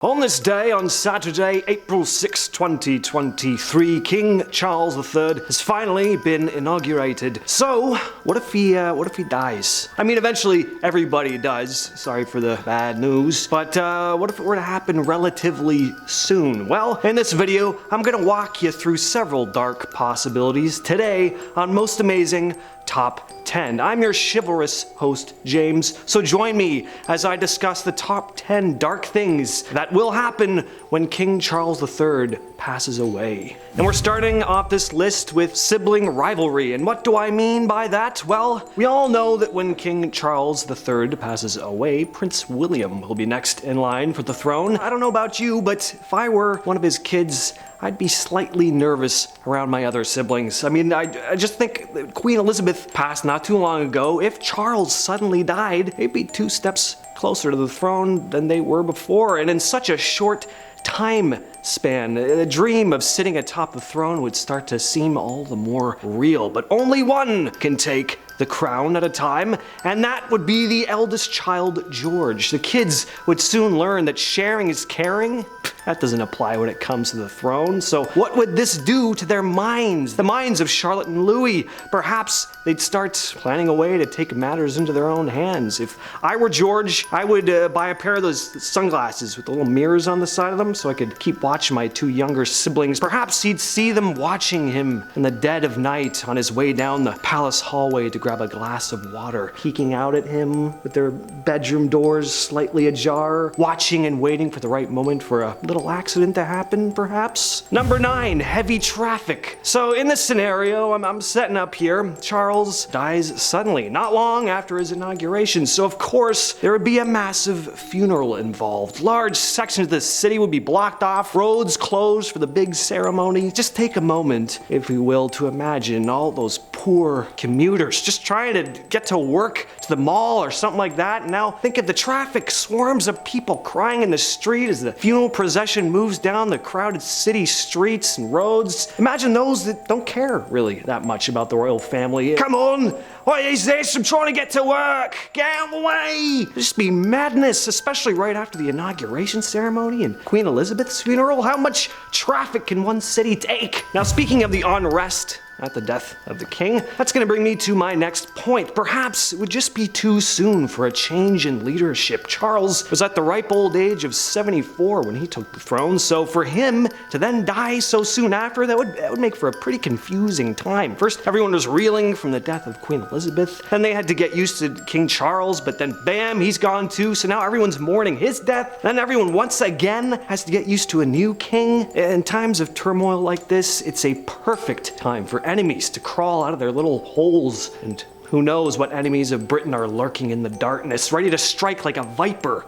On this day, on Saturday, April 6, 2023, King Charles III has finally been inaugurated. So, what if he dies? I mean, eventually everybody does. Sorry for the bad news. But what if it were to happen relatively soon? Well, in this video, I'm gonna walk you through several dark possibilities today on Most Amazing Top 10. I'm your chivalrous host, James, so join me as I discuss the top 10 dark things that will happen when King Charles III passes away. And we're starting off this list with sibling rivalry. And what do I mean by that? Well, we all know that when King Charles III passes away, Prince William will be next in line for the throne. I don't know about you, but if I were one of his kids, I'd be slightly nervous around my other siblings. I mean, I just think Queen Elizabeth passed not too long ago. If Charles suddenly died, they'd be 2 steps closer to the throne than they were before. And in such a short time span, the dream of sitting atop the throne would start to seem all the more real. But only one can take the crown at a time, and that would be the eldest child, George. The kids would soon learn that sharing is caring. That doesn't apply when it comes to the throne. So what would this do to their minds? The minds of Charlotte and Louis? Perhaps they'd start planning a way to take matters into their own hands. If I were George, I would buy a pair of those sunglasses with the little mirrors on the side of them so I could keep watching my 2 younger siblings. Perhaps he'd see them watching him in the dead of night on his way down the palace hallway to grab a glass of water, peeking out at him with their bedroom doors slightly ajar, watching and waiting for the right moment for a little accident to happen, perhaps. Number 9, heavy traffic. So in this scenario, I'm setting up here. Charles dies suddenly, not long after his inauguration. So of course, there would be a massive funeral involved. Large sections of the city would be blocked off, roads closed for the big ceremony. Just take a moment, if you will, to imagine all those poor commuters just trying to get to work, to the mall or something like that. And now think of the traffic, swarms of people crying in the street as the funeral procession moves down the crowded city streets and roads. Imagine those that don't care really that much about the royal family. Come on, what is this? I'm trying to get to work. Get out of the way. It'd just be madness, especially right after the inauguration ceremony and Queen Elizabeth's funeral. How much traffic can one city take? Now, speaking of the unrest at the death of the king, that's gonna bring me to my next point. Perhaps it would just be too soon for a change in leadership. Charles was at the ripe old age of 74 when he took the throne, so for him to then die so soon after, that would make for a pretty confusing time. First, everyone was reeling from the death of Queen Elizabeth, then they had to get used to King Charles, but then bam, he's gone too, so now everyone's mourning his death. Then everyone once again has to get used to a new king. In times of turmoil like this, it's a perfect time for enemies to crawl out of their little holes, and who knows what enemies of Britain are lurking in the darkness, ready to strike like a viper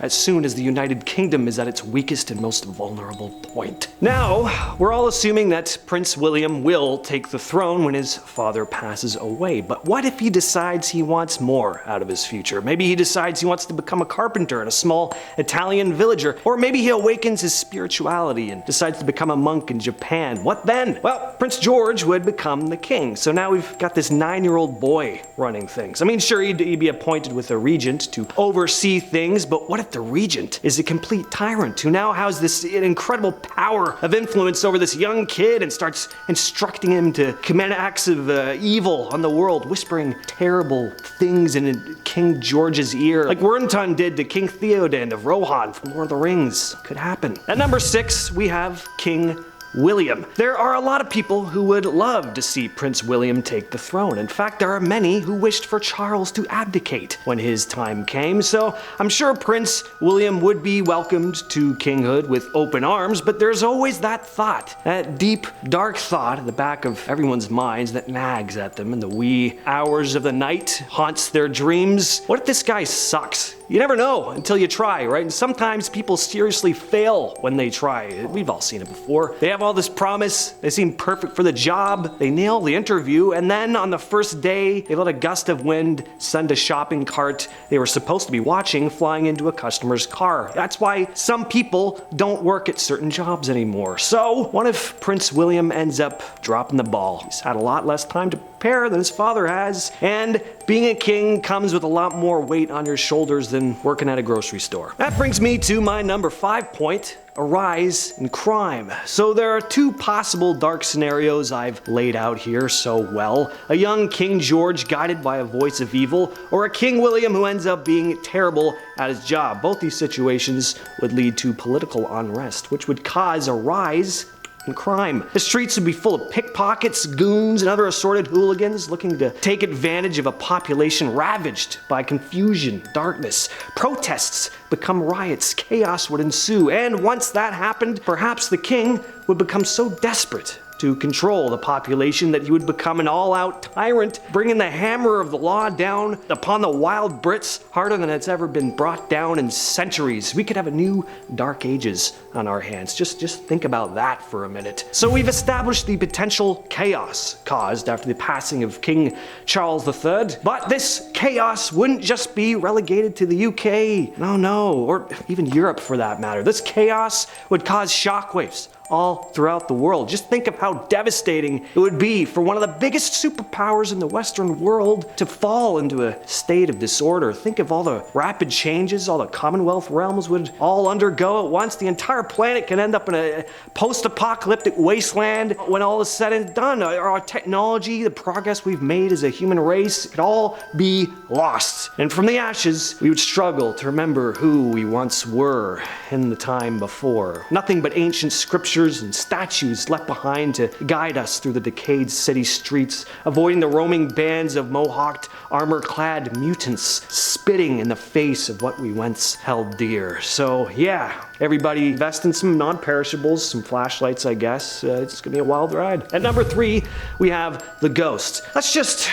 as soon as the United Kingdom is at its weakest and most vulnerable point. Now, we're all assuming that Prince William will take the throne when his father passes away, but what if he decides he wants more out of his future? Maybe he decides he wants to become a carpenter in a small Italian villager, or maybe he awakens his spirituality and decides to become a monk in Japan. What then? Well, Prince George would become the king, so now we've got this 9-year-old boy running things. I mean, sure, he'd be appointed with a regent to oversee things, but what if the regent is a complete tyrant who now has this incredible power of influence over this young kid and starts instructing him to commit acts of evil on the world, whispering terrible things in King George's ear, like Wernton did to King Theoden of Rohan from Lord of the Rings? Could happen. At number 6, we have King William. There are a lot of people who would love to see Prince William take the throne. In fact, there are many who wished for Charles to abdicate when his time came, so I'm sure Prince William would be welcomed to kinghood with open arms, but there's always that thought, that deep, dark thought at the back of everyone's minds that nags at them in the wee hours of the night, haunts their dreams. What if this guy sucks? You never know until you try, right? And sometimes people seriously fail when they try. We've all seen it before. They have all this promise, they seem perfect for the job, they nail the interview, and then on the first day, they let a gust of wind send a shopping cart they were supposed to be watching flying into a customer's car. That's why some people don't work at certain jobs anymore. So, what if Prince William ends up dropping the ball? He's had a lot less time to prepare than his father has, and being a king comes with a lot more weight on your shoulders than working at a grocery store. That brings me to my number 5 point, a rise in crime. So there are 2 possible dark scenarios I've laid out here so well. A young King George guided by a voice of evil, or a King William who ends up being terrible at his job. Both these situations would lead to political unrest, which would cause a rise in crime. The streets would be full of pickpockets, goons, and other assorted hooligans looking to take advantage of a population ravaged by confusion, darkness. Protests become riots, chaos would ensue, and once that happened, perhaps the king would become so desperate to control the population that he would become an all-out tyrant, bringing the hammer of the law down upon the wild Brits harder than it's ever been brought down in centuries. We could have a new Dark Ages on our hands. Just think about that for a minute. So we've established the potential chaos caused after the passing of King Charles III, but this chaos wouldn't just be relegated to the UK. No, or even Europe for that matter. This chaos would cause shockwaves all throughout the world. Just think of how devastating it would be for one of the biggest superpowers in the Western world to fall into a state of disorder. Think of all the rapid changes all the Commonwealth realms would all undergo at once. The entire planet can end up in a post-apocalyptic wasteland when all is said and done. Our technology, the progress we've made as a human race, could all be lost. And from the ashes, we would struggle to remember who we once were in the time before. Nothing but ancient scriptures and statues left behind to guide us through the decayed city streets, avoiding the roaming bands of mohawked, armor-clad mutants spitting in the face of what we once held dear. So yeah, everybody invest in some non-perishables, some flashlights, I guess. It's gonna be a wild ride. At number 3, we have the Ghost. Let's just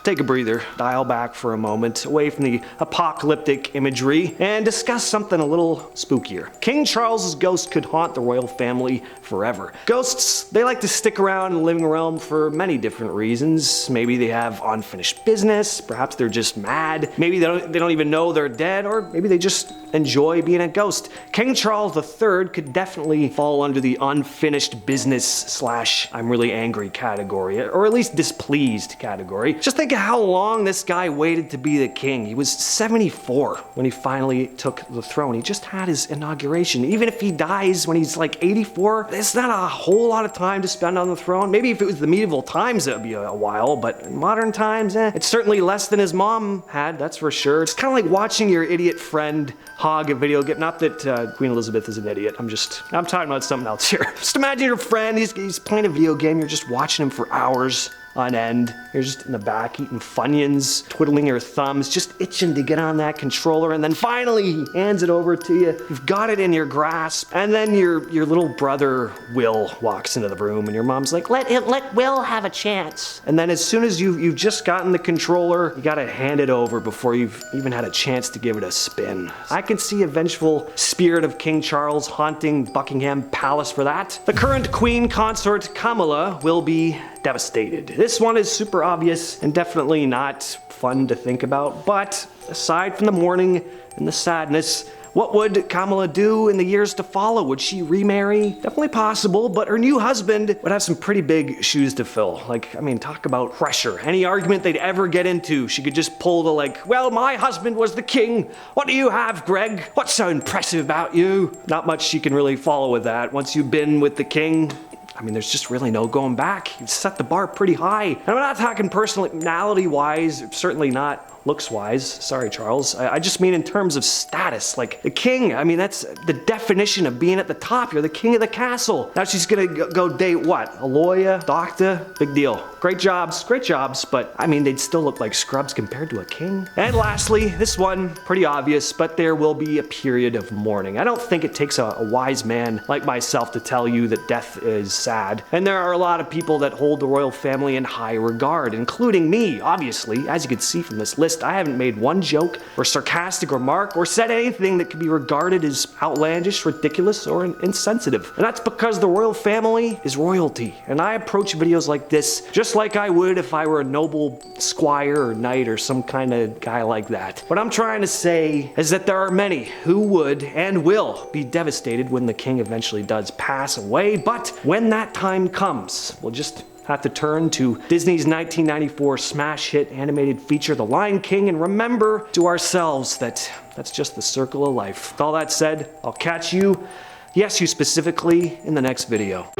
take a breather, dial back for a moment, away from the apocalyptic imagery, and discuss something a little spookier. King Charles's ghost could haunt the royal family forever. Ghosts, they like to stick around in the living realm for many different reasons. Maybe they have unfinished business, perhaps they're just mad, maybe they don't even know they're dead, or maybe they just enjoy being a ghost. King Charles III could definitely fall under the unfinished business / I'm really angry category, or at least displeased category. Just think of how long this guy waited to be the king. He was 74 when he finally took the throne. He just had his inauguration. Even if he dies when he's like 84, it's not a whole lot of time to spend on the throne. Maybe if it was the medieval times, it would be a while, but in modern times, it's certainly less than his mom had, that's for sure. It's kind of like watching your idiot friend hog a video game. Not that Queen Elizabeth is an idiot. I'm talking about something else here. Just imagine your friend, he's playing a video game, you're just watching him for hours on end. You're just in the back eating Funyuns, twiddling your thumbs, just itching to get on that controller, and then finally he hands it over to you. You've got it in your grasp, and then your little brother Will walks into the room, and your mom's like, let Will have a chance. And then as soon as you've just gotten the controller, you gotta hand it over before you've even had a chance to give it a spin. I can see a vengeful spirit of King Charles haunting Buckingham Palace for that. The current queen consort Camilla will be devastated. This one is super obvious and definitely not fun to think about, but aside from the mourning and the sadness, what would Camilla do in the years to follow? Would she remarry? Definitely possible, but her new husband would have some pretty big shoes to fill. Talk about pressure. Any argument they'd ever get into, she could just pull the well, my husband was the king. What do you have, Greg? What's so impressive about you? Not much she can really follow with that. Once you've been with the king, there's just really no going back. You've set the bar pretty high. And I'm not talking personality-wise, certainly not looks-wise. Sorry, Charles. I just mean in terms of status. Like, the king, that's the definition of being at the top. You're the king of the castle. Now she's gonna go date what? A lawyer? Doctor? Big deal. Great jobs, but they'd still look like scrubs compared to a king. And lastly, this one, pretty obvious, but there will be a period of mourning. I don't think it takes a wise man like myself to tell you that death is sad. And there are a lot of people that hold the royal family in high regard, including me, obviously. As you can see from this list, I haven't made one joke or sarcastic remark or said anything that could be regarded as outlandish, ridiculous, or insensitive. And that's because the royal family is royalty. And I approach videos like this just like I would if I were a noble squire or knight or some kind of guy like that. What I'm trying to say is that there are many who would and will be devastated when the king eventually does pass away, but when that time comes, we'll just have to turn to Disney's 1994 smash hit animated feature, The Lion King, and remember to ourselves that that's just the circle of life. With all that said, I'll catch you, yes, you specifically, in the next video.